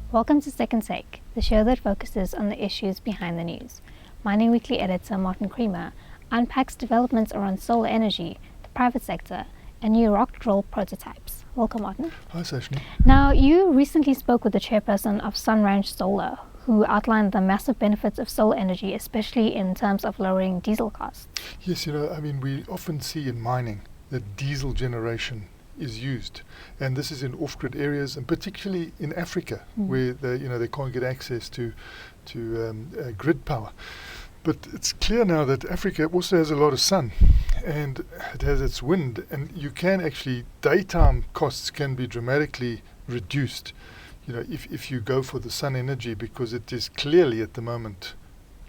Welcome to Second Take, the show that focuses on the issues behind the news. Mining Weekly editor Martin Creamer unpacks developments around solar energy, the private sector, and new rock drill prototypes. Welcome, Martin. Hi, Sashni. Now, you recently spoke with the chairperson of Sun Ranch Solar, who outlined the massive benefits of solar energy, especially in terms of lowering diesel costs. Yes, we often see in mining that diesel generation is used, and this is in off-grid areas, and particularly in Africa, where they can't get access to grid power. But it's clear now that Africa also has a lot of sun, and it has its wind, and you can actually, daytime costs can be dramatically reduced, if you go for the sun energy, because it is clearly at the moment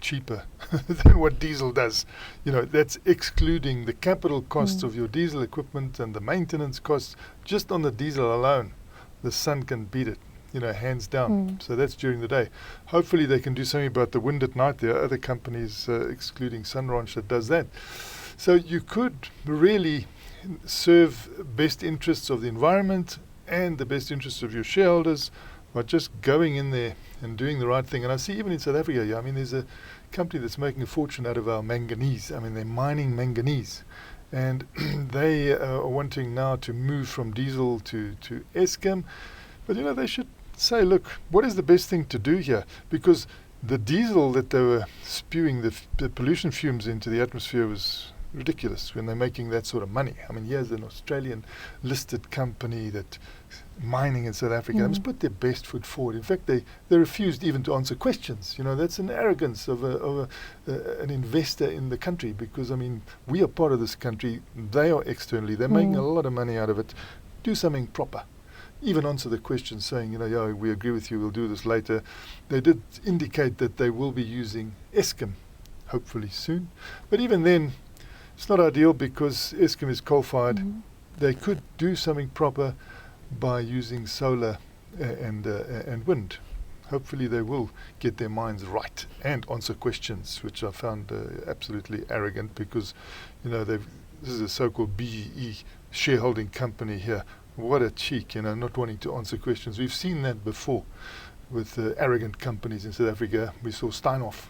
cheaper than what diesel does. That's excluding the capital costs of your diesel equipment and the maintenance costs. Just on the diesel alone, the sun can beat it, hands down. So that's during the day. Hopefully they can do something about the wind at night. There are other companies, excluding Sun Ranch, that does that. So you could really serve best interests of the environment and the best interests of your shareholders by just going in there and doing the right thing. And I see even in South Africa, there's a company that's making a fortune out of our manganese. They're mining manganese. And they are wanting now to move from diesel to Eskom. But, they should say, look, what is the best thing to do here? Because the diesel that they were spewing, the pollution fumes into the atmosphere, was ridiculous when they're making that sort of money. Here's an Australian listed company that mining in South Africa. They must put their best foot forward. In fact, they refused even to answer questions. That's an arrogance of an investor in the country, because we are part of this country. They are externally. They're making a lot of money out of it. Do something proper. Even answer the question saying, we agree with you, we'll do this later. They did indicate that they will be using Eskom, hopefully soon. But even then, it's not ideal because Eskom is coal-fired. They could do something proper by using solar and wind. Hopefully they will get their minds right and answer questions, which I found absolutely arrogant, because this is a so-called BEE shareholding company here. What a cheek, not wanting to answer questions. We've seen that before with arrogant companies in South Africa. We saw Steinhoff,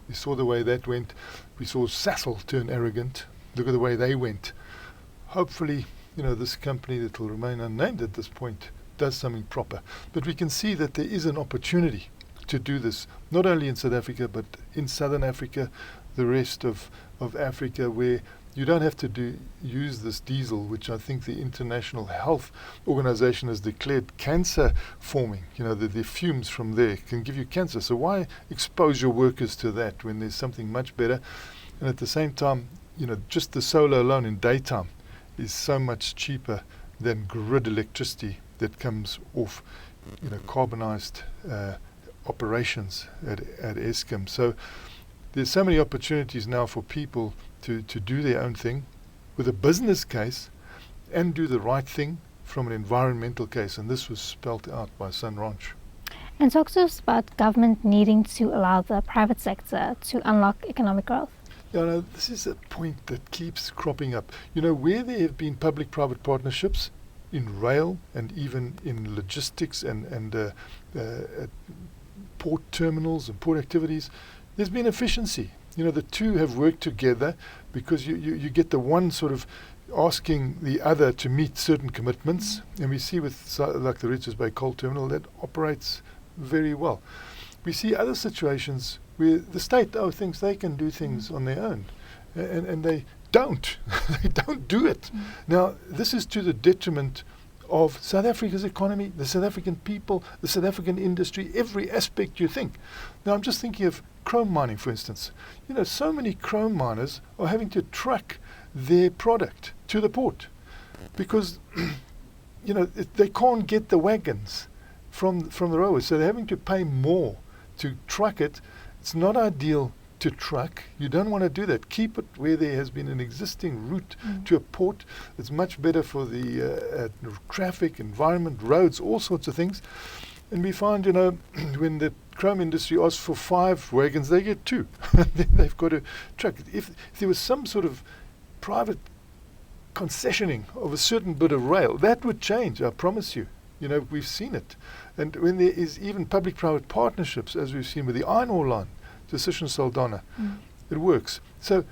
we saw the way that went. We saw Sasol turn arrogant. Look at the way they went. Hopefully, this company that will remain unnamed at this point does something proper. But we can see that there is an opportunity to do this, not only in South Africa, but in Southern Africa, the rest of Africa, where you don't have to use this diesel, which I think the International Health Organization has declared cancer forming. The fumes from there can give you cancer. So why expose your workers to that when there's something much better? And at the same time, just the solar alone in daytime is so much cheaper than grid electricity that comes off, carbonized operations at Eskom. So there's so many opportunities now for people to do their own thing with a business case and do the right thing from an environmental case. And this was spelt out by Sun Ranch. And talk to us about government needing to allow the private sector to unlock economic growth. This is a point that keeps cropping up. Where there have been public-private partnerships in rail and even in logistics and port terminals and port activities, there's been efficiency. The two have worked together, because you get the one sort of asking the other to meet certain commitments. And we see with like the Richards Bay Coal Terminal, that operates very well. We see other situations where the state thinks they can do things on their own, and they don't. They don't do it. Now, this is to the detriment of South Africa's economy, the South African people, the South African industry, every aspect you think. Now, I'm just thinking of chrome mining, for instance. So many chrome miners are having to truck their product to the port because, they can't get the wagons from the railways, so they're having to pay more to truck it. It's not ideal to truck. You don't want to do that. Keep it where there has been an existing route to a port. It's much better for the traffic, environment, roads, all sorts of things. And we find, when the chrome industry asks for 5 wagons, they get 2. Then they've got to truck. If there was some sort of private concessioning of a certain bit of rail, that would change, I promise you. We've seen it. And when there is even public-private partnerships, as we've seen with the iron ore line to Sishen Saldana, it works. So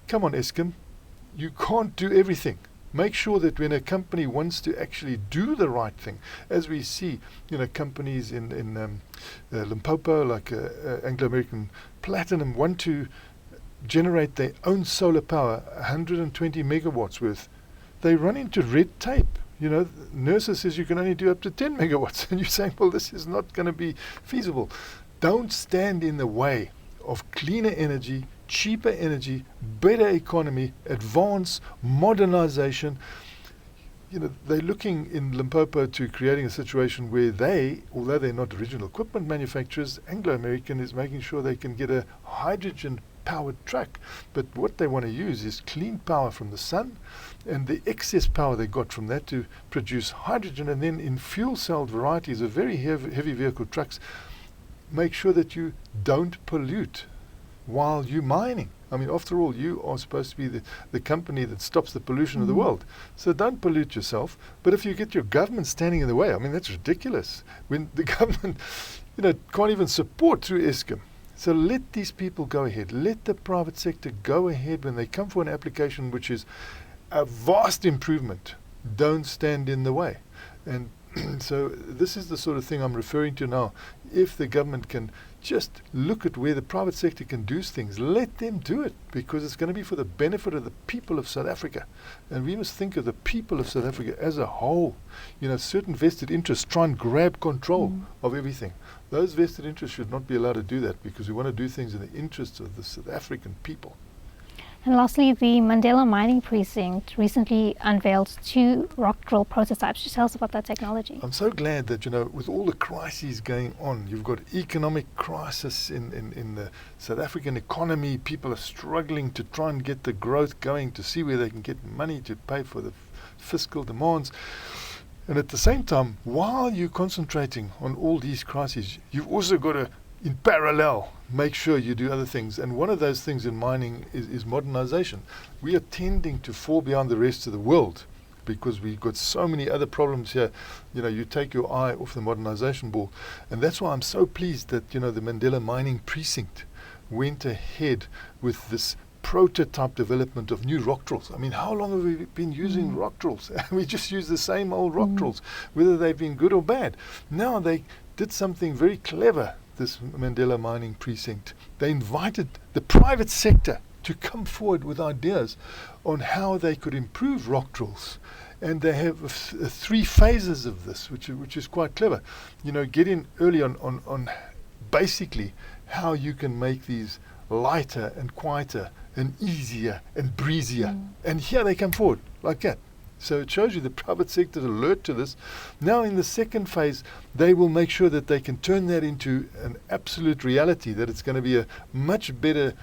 come on, Eskom, you can't do everything. Make sure that when a company wants to actually do the right thing, as we see, companies in Limpopo, like Anglo American Platinum, want to generate their own solar power, 120 megawatts worth, they run into red tape. NERSA says you can only do up to 10 megawatts, and you're saying, well, this is not going to be feasible. Don't stand in the way of cleaner energy, cheaper energy, better economy, advance, modernization. They're looking in Limpopo to creating a situation where they, although they're not original equipment manufacturers, Anglo American is making sure they can get a hydrogen-powered truck. But what they want to use is clean power from the sun, and the excess power they got from that to produce hydrogen, and then in fuel cell varieties of very heavy vehicle trucks, make sure that you don't pollute while you're mining. I mean, after all, you are supposed to be the company that stops the pollution of the world. So don't pollute yourself. But if you get your government standing in the way, I mean, that's ridiculous. When the government, can't even support through Eskom. So let these people go ahead. Let the private sector go ahead when they come for an application which is a vast improvement. Don't stand in the way. And so this is the sort of thing I'm referring to now. If the government can just look at where the private sector can do things, let them do it, because it's going to be for the benefit of the people of South Africa. And we must think of the people of South Africa as a whole. Certain vested interests try and grab control of everything. Those vested interests should not be allowed to do that, because we want to do things in the interests of the South African people. And lastly, the Mandela Mining Precinct recently unveiled 2 rock drill prototypes. Just tell us about that technology. I'm so glad that, with all the crises going on, you've got economic crisis in the South African economy. People are struggling to try and get the growth going, to see where they can get money to pay for the fiscal demands. And at the same time, while you're concentrating on all these crises, you've also got to, in parallel, make sure you do other things. And one of those things in mining is modernization. We are tending to fall behind the rest of the world because we've got so many other problems here. You take your eye off the modernization ball. And that's why I'm so pleased that, the Mandela Mining Precinct went ahead with this prototype development of new rock drills. I mean, how long have we been using rock drills? We just use the same old rock drills, whether they've been good or bad. Now they did something very clever, this Mandela Mining Precinct. They invited the private sector to come forward with ideas on how they could improve rock drills. And they have 3 phases of this, which is quite clever. Get in early on basically how you can make these lighter and quieter and easier and breezier. And here they come forward like that. So it shows you the private sector is alert to this. Now in the second phase, they will make sure that they can turn that into an absolute reality, that it's going to be a much better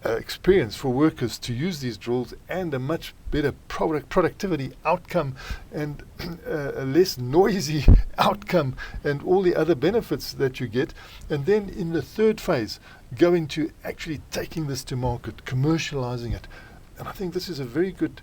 experience for workers to use these drills, and a much better productivity outcome, and a less noisy outcome, and all the other benefits that you get. And then in the third phase, going to actually taking this to market, commercializing it. And I think this is a very good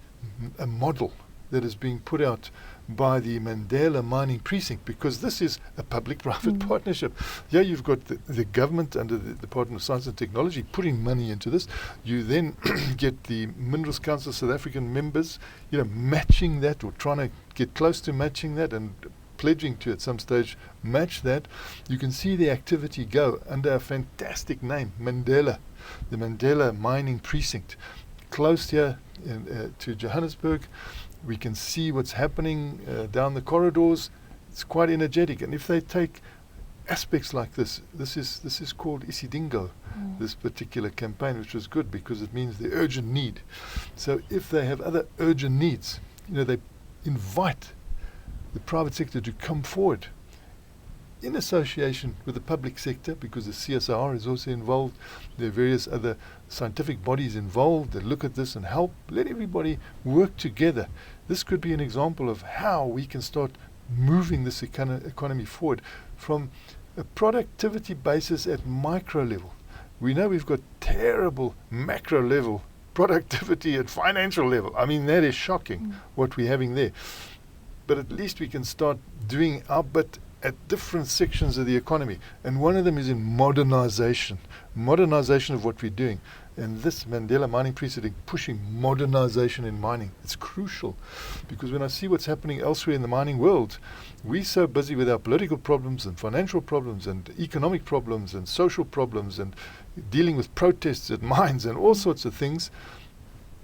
model that is being put out by the Mandela Mining Precinct, because this is a public-private partnership. Yeah, you've got the government under the Department of Science and Technology putting money into this. You then get the Minerals Council South African members, matching that, or trying to get close to matching that, and pledging to at some stage match that. You can see the activity go under a fantastic name, Mandela, the Mandela Mining Precinct. Close here to Johannesburg. We can see what's happening down the corridors. It's quite energetic. And if they take aspects like this is called Isidingo, this particular campaign, which was good because it means the urgent need. So if they have other urgent needs, they invite the private sector to come forward in association with the public sector, because the CSR is also involved. There are various other scientific bodies involved that look at this and help. Let everybody work together. This could be an example of how we can start moving this economy forward from a productivity basis at micro level. We know we've got terrible macro level productivity at financial level. I mean, that is shocking what we're having there. but at least we can start doing our bit at different sections of the economy. And one of them is in modernization of what we're doing. And this Mandela Mining Precinct pushing modernization in mining. It's crucial, because when I see what's happening elsewhere in the mining world, we're so busy with our political problems and financial problems and economic problems and social problems and dealing with protests at mines and all sorts of things,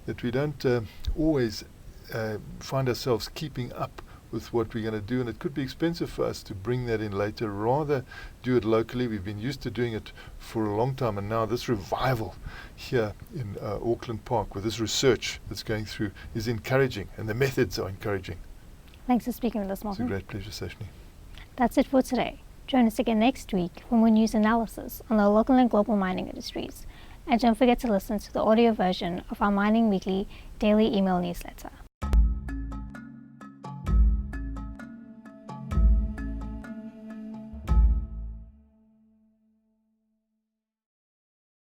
that we don't always find ourselves keeping up with what we're going to do, and it could be expensive for us to bring that in later. Rather do it locally. We've been used to doing it for a long time, and now this revival here in Auckland Park with this research that's going through is encouraging, and the methods are encouraging. Thanks for speaking with us, Martin. It's a great pleasure, Sashni. That's it for today. Join us again next week for more news analysis on the local and global mining industries. And don't forget to listen to the audio version of our Mining Weekly daily email newsletter.